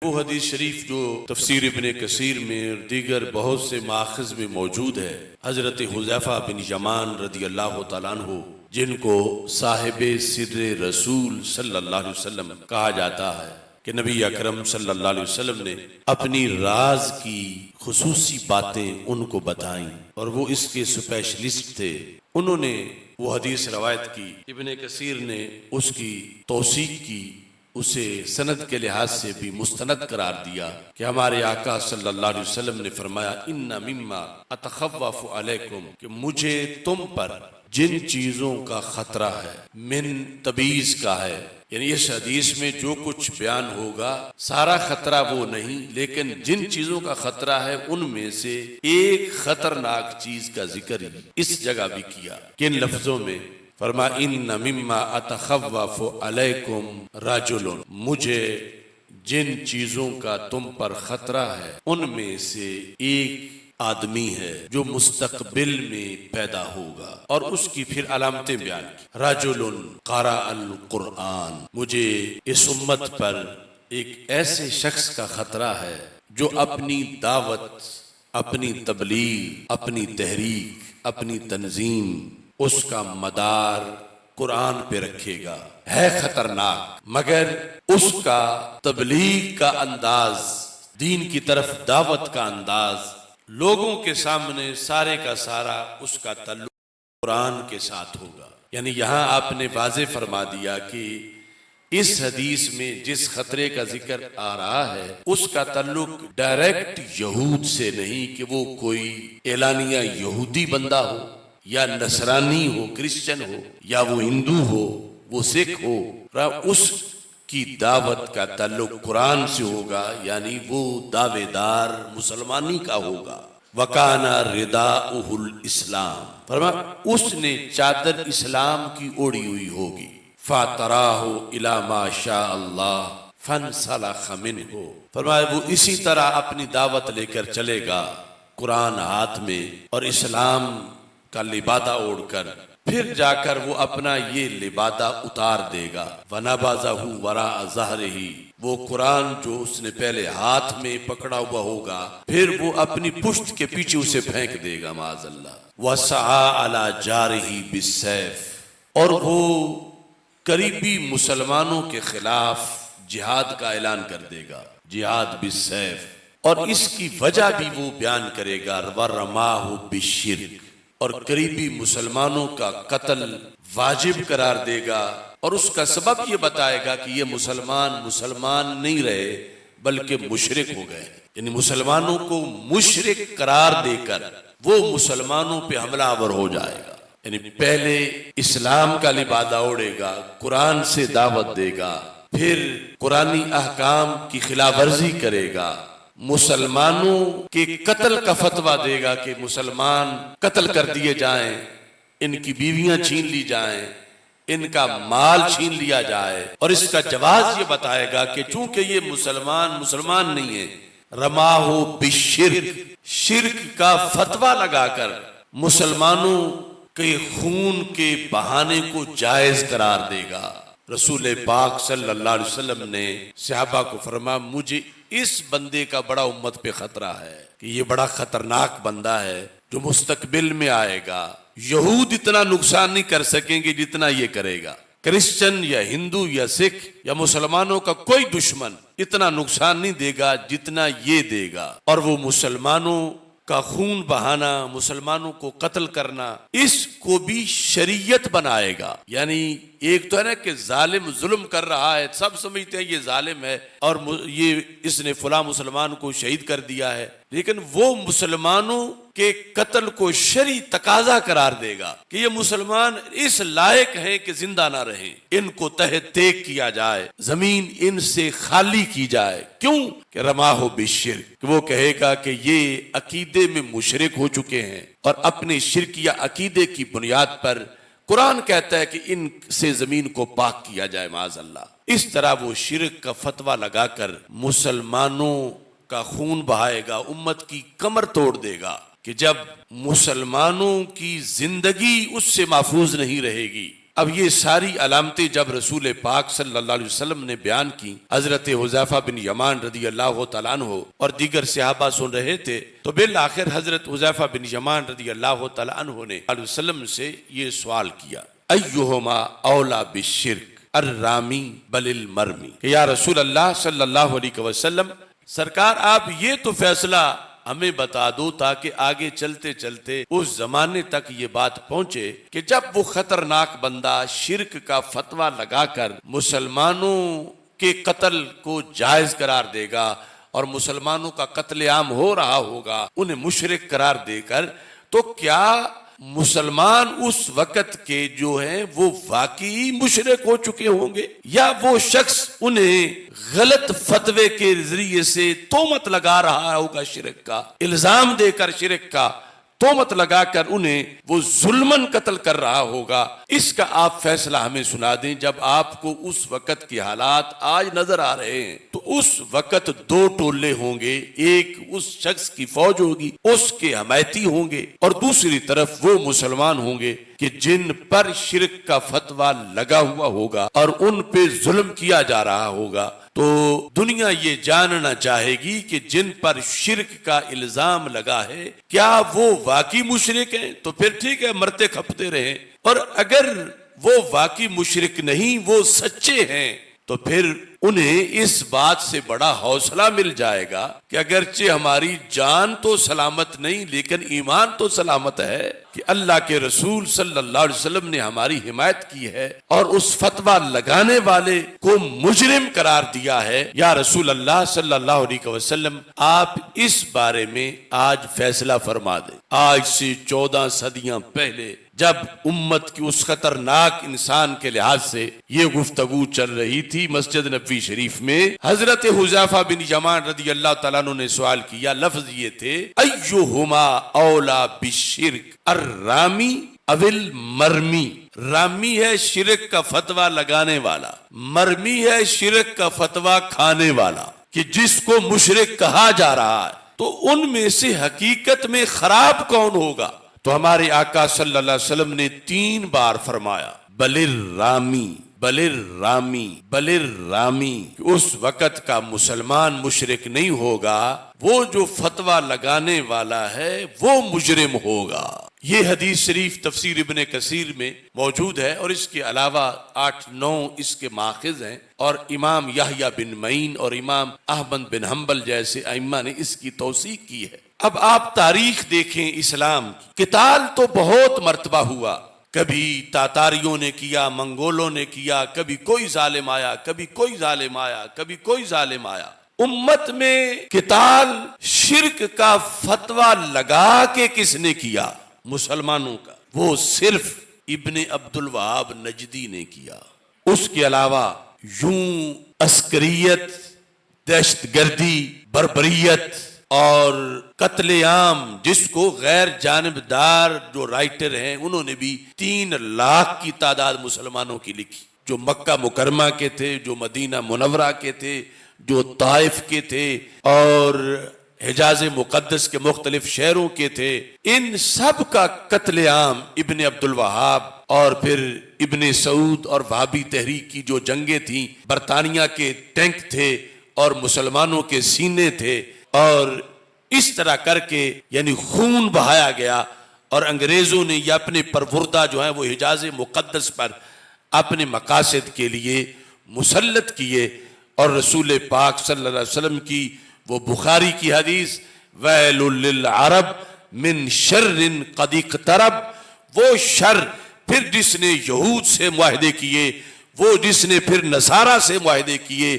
وہ حدیث شریف جو تفسیر ابن کثیر میں اور دیگر بہت سے ماخذ میں موجود ہے، حضرت حذیفہ بن یمان رضی اللہ تعالیٰ عنہ جن کو صاحب سر رسول صلی اللہ علیہ وسلم کہا جاتا ہے کہ نبی اکرم صلی اللہ علیہ وسلم نے اپنی راز کی خصوصی باتیں ان کو بتائیں اور وہ اس کے اسپیشلسٹ تھے۔ انہوں نے وہ حدیث روایت کی، ابن کثیر نے اس کی توثیق کی، اسے سند کے لحاظ سے بھی مستند قرار دیا کہ ہمارے آقا صلی اللہ علیہ وسلم نے فرمایا ان مما اتخوف علیکم، کہ مجھے تم پر جن چیزوں کا خطرہ ہے، من تبیز کا ہے، یعنی اس حدیث میں جو کچھ بیان ہوگا سارا خطرہ وہ نہیں، لیکن جن چیزوں کا خطرہ ہے ان میں سے ایک خطرناک چیز کا ذکر اس جگہ بھی کیا۔ کن لفظوں میں؟ فرما ان مما اتخوف علیکم رجل، مجھے جن چیزوں کا تم پر خطرہ ہے ان میں سے ایک آدمی ہے جو مستقبل میں پیدا ہوگا، اور اس کی پھر علامتیں بیان کی۔ رجل قرأ القرآن، مجھے اس امت پر ایک ایسے شخص کا خطرہ ہے جو اپنی دعوت، اپنی تبلیغ، اپنی تحریک، اپنی تنظیم، اس کا مدار قرآن پہ رکھے گا۔ ہے خطرناک، مگر اس کا تبلیغ کا انداز، دین کی طرف دعوت کا انداز، لوگوں کے سامنے سارے کا سارا اس کا تعلق قرآن کے ساتھ ہوگا۔ یعنی یہاں آپ نے واضح فرما دیا کہ اس حدیث میں جس خطرے کا ذکر آ رہا ہے اس کا تعلق ڈائریکٹ یہود سے نہیں کہ وہ کوئی اعلانیہ یہودی بندہ ہو، یا نصرانی ہو، کرسچن ہو، یا وہ ہندو ہو، وہ سکھ ہو، اس کی دعوت کا تعلق قرآن سے ہوگا، یعنی وہ دعوے دار مسلمانی کا ہوگا۔ وَكَانَ رِدَاؤُهُ الْإِسْلَامِ، فرمایا اس نے چادر اسلام کی اوڑی ہوئی ہوگی۔ فَاتَرَاهُ إِلَى مَا شَاءَ اللَّهُ فَانْسَلَخَ مِنْهُ، فرمایا وہ اسی طرح اپنی دعوت لے کر چلے گا، قرآن ہاتھ میں اور اسلام کا لبادہ اوڑھ کر، پھر جا کر وہ اپنا یہ لبادہ اتار دے گا۔ وَنَبَذَهُ وَرَاءَ ظَهْرِهِ، وہ قرآن جو اس نے پہلے ہاتھ میں پکڑا ہوا ہوگا پھر وہ اپنی پشت کے پیچھے اسے پھینک دے گا معاذ اللہ۔ وَسَعَى عَلَى جَارِهِ بِالسَّيْفِ، اور وہ قریبی مسلمانوں کے خلاف جہاد کا اعلان کر دے گا، جہاد بالسیف، اور اس کی وجہ بھی وہ بیان کرے گا۔ وَرَمَاهُ بِالشِّرْكِ، اور قریبی مسلمانوں کا قتل واجب قرار دے گا، اور اس کا سبب یہ بتائے گا کہ یہ مسلمان نہیں رہے بلکہ مشرک ہو گئے، یعنی مسلمانوں کو مشرک قرار دے کر وہ مسلمانوں پہ حملہ آور ہو جائے گا۔ یعنی پہلے اسلام کا لبادہ اوڑھے گا، قرآن سے دعوت دے گا، پھر قرآنی احکام کی خلاف ورزی کرے گا، مسلمانوں کے قتل کا فتویٰ دے گا کہ مسلمان قتل کر دیے جائیں، ان کی بیویاں چھین لی جائیں، ان کا مال چھین لیا جائے، اور اس کا جواز یہ بتائے گا کہ چونکہ یہ مسلمان نہیں ہے، رماہ بالشرک، شرک کا فتویٰ لگا کر مسلمانوں کے خون کے بہانے کو جائز قرار دے گا۔ رسول پاک صلی اللہ علیہ وسلم نے صحابہ کو فرمایا مجھے اس بندے کا بڑا امت پہ خطرہ ہے کہ یہ بڑا خطرناک بندہ ہے جو مستقبل میں آئے گا، یہود اتنا نقصان نہیں کر سکیں گے جتنا یہ کرے گا، کرسچن یا ہندو یا سکھ یا مسلمانوں کا کوئی دشمن اتنا نقصان نہیں دے گا جتنا یہ دے گا، اور وہ مسلمانوں کا خون بہانا، مسلمانوں کو قتل کرنا، اس کو بھی شریعت بنائے گا۔ یعنی ایک تو ہے نا کہ ظالم ظلم کر رہا ہے، سب سمجھتے ہیں یہ ظالم ہے اور یہ اس نے فلاں مسلمان کو شہید کر دیا ہے، لیکن وہ مسلمانوں کے قتل کو شرعی تقاضا قرار دے گا کہ یہ مسلمان اس لائق ہیں کہ زندہ نہ رہیں، ان کو تہہ تیگ کیا جائے، زمین ان سے خالی کی جائے۔ کیوں؟ کہ رماہ بالشرک، کہ وہ کہے گا کہ یہ عقیدے میں مشرک ہو چکے ہیں، اور اپنے شرک یا عقیدے کی بنیاد پر قرآن کہتا ہے کہ ان سے زمین کو پاک کیا جائے معاذ اللہ۔ اس طرح وہ شرک کا فتویٰ لگا کر مسلمانوں کا خون بہائے گا، امت کی کمر توڑ دے گا، کہ جب مسلمانوں کی زندگی اس سے محفوظ نہیں رہے گی اب یہ ساری علامتیں جب رسول پاک صلی اللہ علیہ وسلم نے بیان کی، حضرت حذیفہ بن یمان رضی اللہ تعالیٰ عنہ اور دیگر صحابہ سن رہے تھے، تو بالآخر حضرت حذیفہ بن یمان رضی اللہ تعالیٰ عنہ نے علیہ وسلم سے یہ سوال کیا، ایہما اولا بالشرک الرامی بل المرمی، کہ یا رسول اللہ صلی اللہ علیہ وسلم، سرکار آپ یہ تو فیصلہ ہمیں بتا دو تاکہ آگے چلتے چلتے اس زمانے تک یہ بات پہنچے کہ جب وہ خطرناک بندہ شرک کا فتویٰ لگا کر مسلمانوں کے قتل کو جائز قرار دے گا اور مسلمانوں کا قتل عام ہو رہا ہوگا انہیں مشرک قرار دے کر، تو کیا مسلمان اس وقت کے جو ہیں وہ واقعی مشرک ہو چکے ہوں گے، یا وہ شخص انہیں غلط فتوے کے ذریعے سے تہمت لگا رہا ہوگا، شرک کا الزام دے کر، شرک کا تہمت لگا کر انہیں وہ ظلمن قتل کر رہا ہوگا؟ اس کا آپ فیصلہ ہمیں سنا دیں۔ جب آپ کو اس وقت کے حالات آج نظر آ رہے ہیں تو اس وقت دو ٹولے ہوں گے، ایک اس شخص کی فوج ہوگی، اس کے حمایتی ہوں گے، اور دوسری طرف وہ مسلمان ہوں گے کہ جن پر شرک کا فتویٰ لگا ہوا ہوگا اور ان پہ ظلم کیا جا رہا ہوگا۔ تو دنیا یہ جاننا چاہے گی کہ جن پر شرک کا الزام لگا ہے کیا وہ واقعی مشرک ہیں؟ تو پھر ٹھیک ہے، مرتے کھپتے رہیں، اور اگر وہ واقعی مشرک نہیں، وہ سچے ہیں، تو پھر انہیں اس بات سے بڑا حوصلہ مل جائے گا کہ اگرچہ ہماری جان تو سلامت نہیں لیکن ایمان تو سلامت ہے، کہ اللہ کے رسول صلی اللہ علیہ وسلم نے ہماری حمایت کی ہے اور اس فتویٰ لگانے والے کو مجرم قرار دیا ہے۔ یا رسول اللہ صلی اللہ علیہ وسلم، آپ اس بارے میں آج فیصلہ فرما دیں۔ آج سے 14 صدیاں پہلے جب امت کی اس خطرناک انسان کے لحاظ سے یہ گفتگو چل رہی تھی مسجد نبوی شریف میں، حضرت حذیفہ بن یمان رضی اللہ تعالیٰ عنہ نے سوال کیا، لفظ یہ تھے، ایہما اولا بالشرک الرامی اول مرمی۔ رامی ہے شرک کا فتویٰ لگانے والا، مرمی ہے شرک کا فتویٰ کھانے والا، کہ جس کو مشرک کہا جا رہا ہے، تو ان میں سے حقیقت میں خراب کون ہوگا؟ تو ہمارے آقا صلی اللہ علیہ وسلم نے 3 بار فرمایا، بل الرامی بل الرامی بل الرامی، اس وقت کا مسلمان مشرک نہیں ہوگا، وہ جو فتویٰ لگانے والا ہے وہ مجرم ہوگا۔ یہ حدیث شریف تفسیر ابن کثیر میں موجود ہے، اور اس کے علاوہ 8-9 اس کے ماخذ ہیں، اور امام یحییٰ بن معین اور امام احمد بن حنبل جیسے ائمہ نے اس کی توثیق کی ہے۔ اب آپ تاریخ دیکھیں اسلام کی، قتال تو بہت مرتبہ ہوا، کبھی تاتاریوں نے کیا، منگولوں نے کیا، کبھی کوئی ظالم آیا، کبھی کوئی ظالم آیا، کبھی کوئی ظالم آیا۔ امت میں قتال شرک کا فتویٰ لگا کے کس نے کیا؟ مسلمانوں کا، وہ صرف ابن عبد الوہاب نجدی نے کیا۔ اس کے علاوہ یوں عسکریت، دہشت گردی، بربریت اور قتل عام، جس کو غیر جانبدار جو رائٹر ہیں انہوں نے بھی 3 لاکھ کی تعداد مسلمانوں کی لکھی، جو مکہ مکرمہ کے تھے، جو مدینہ منورہ کے تھے، جو طائف کے تھے، اور حجاز مقدس کے مختلف شہروں کے تھے۔ ان سب کا قتل عام ابن عبد الوہاب اور پھر ابن سعود اور وہابی تحریک کی جو جنگیں تھیں، برطانیہ کے ٹینک تھے اور مسلمانوں کے سینے تھے، اور اس طرح کر کے یعنی خون بہایا گیا، اور انگریزوں نے یہ اپنے پروردہ جو ہیں وہ حجاز مقدس پر اپنے مقاصد کے لیے مسلط کیے۔ اور رسول پاک صلی اللہ علیہ وسلم کی وہ بخاری کی حدیث، ویل للعرب من شر قد اقترب، وہ شر پھر جس نے یہود سے معاہدے کیے، وہ جس نے پھر نصارہ سے معاہدے کیے،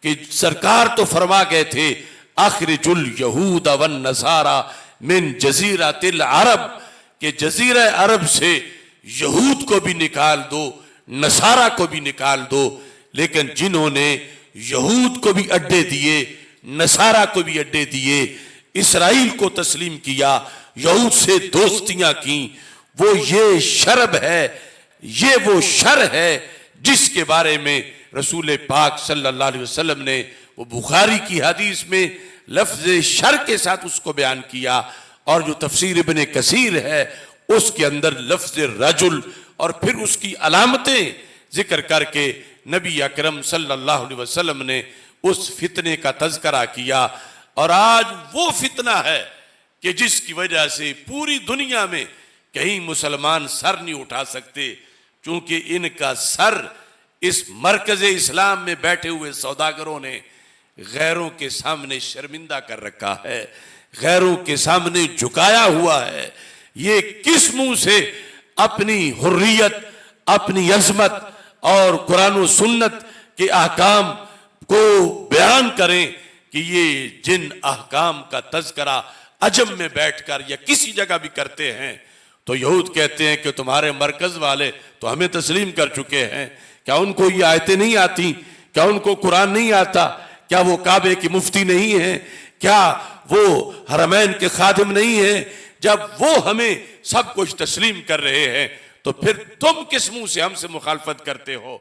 کہ سرکار تو فرما گئے تھے اخرج الیہود والنصارى من جزیرۃ العرب، کہ جزیرہ عرب سے یہود کو بھی نکال دو، نصارہ کو بھی نکال دو۔ لیکن جنہوں نے یہود کو بھی اڈے دیے، نصارہ کو بھی اڈے دیے، اسرائیل کو تسلیم کیا، یہود سے دوستیاں کیں، وہ یہ شرب ہے، یہ وہ شر ہے جس کے بارے میں رسول پاک صلی اللہ علیہ وسلم نے وہ بخاری کی حدیث میں لفظ شر کے ساتھ اس کو بیان کیا۔ اور جو تفسیر ابن کثیر ہے اس کے اندر لفظ رجل اور پھر اس کی علامتیں ذکر کر کے نبی اکرم صلی اللہ علیہ وسلم نے اس فتنے کا تذکرہ کیا. اور آج وہ فتنہ ہے کہ جس کی وجہ سے پوری دنیا میں کہیں مسلمان سر نہیں اٹھا سکتے، چونکہ ان کا سر اس مرکز اسلام میں بیٹھے ہوئے سوداگروں نے غیروں کے سامنے شرمندہ کر رکھا ہے، غیروں کے سامنے جھکایا ہوا ہے. یہ کس منہ سے اپنی حریت، اپنی عظمت اور قرآن و سنت کے احکام کو بیان کریں کہ یہ جن احکام کا تذکرہ عجم میں بیٹھ کر یا کسی جگہ بھی کرتے ہیں تو یہود کہتے ہیں کہ تمہارے مرکز والے تو ہمیں تسلیم کر چکے ہیں. کیا ان کو یہ آیتیں نہیں آتی؟ کیا ان کو قرآن نہیں آتا؟ کیا وہ کعبے کی مفتی نہیں ہیں؟ کیا وہ حرمین کے خادم نہیں ہیں؟ جب وہ ہمیں سب کچھ تسلیم کر رہے ہیں تو پھر تم کس منہ سے ہم سے مخالفت کرتے ہو؟